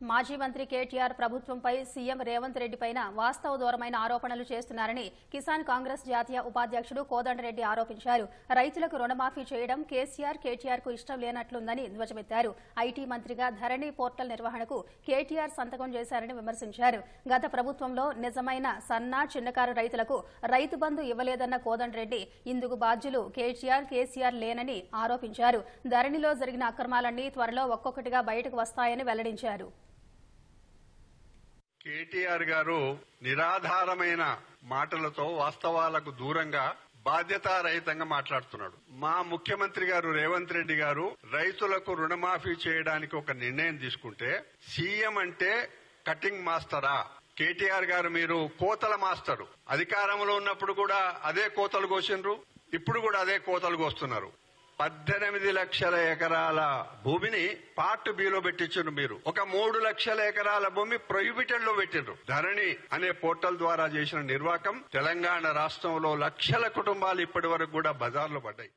మాజీ మంత్రి కేటీఆర్ ప్రభుత్వంపై సీఎం రేవంత్ రెడ్డి పైన వాస్తవ దూరమైన ఆరోపణలు చేస్తున్నారని కిసాన్ కాంగ్రెస్ జాతీయ ఉపాధ్యక్షుడు కోదండరెడ్డి ఆరోపించారు. రైతులకు రుణమాఫీ చేయడం కేటీఆర్ కు ఇష్టం లేనట్లుందని ధ్వజమెత్తారు. ఐటీ మంత్రిగా ధరణి పోర్టల్ నిర్వహణకు కేటీఆర్ సంతకం చేశారని విమర్శించారు. గత ప్రభుత్వంలో నిజమైన సన్న చిన్నకారు రైతులకు రైతు బంధు ఇవ్వలేదన్న కోదండరెడ్డి ఇందుకు బాధ్యులు కేసీఆర్ లేనని ఆరోపించారు. ధరణిలో జరిగిన అక్రమాలన్నీ త్వరలో ఒక్కొక్కటిగా బయటకు వస్తాయని వెల్లడించారు. కేటీఆర్ గారు నిరాధారమైన మాటలతో వాస్తవాలకు దూరంగా బాధ్యతారహితంగా మాట్లాడుతున్నాడు. మా ముఖ్యమంత్రి గారు రేవంత్ రెడ్డి గారు రైతులకు రుణమాఫీ చేయడానికి ఒక నిర్ణయం తీసుకుంటే సీఎం అంటే కటింగ్ మాస్టరా? కేటీఆర్ గారు మీరు కోతల మాస్టరు. అధికారంలో ఉన్నప్పుడు కూడా అదే కోతలు కోసిండ్రు, ఇప్పుడు కూడా అదే కోతలు కోస్తున్నారు. 18 లక్షల ఎకరాల భూమిని పార్ట్ బిలో పెట్టించారు. మీరు ఒక 3 లక్షల ఎకరాల భూమి ప్రొహిబిటెడ్ లో పెట్టిండ్రు. ధరణి అనే పోర్టల్ ద్వారా చేసిన నిర్వాకం తెలంగాణ రాష్ట్రంలో లక్షల కుటుంబాలు ఇప్పటి వరకు కూడా బజార్లో పడ్డాయి.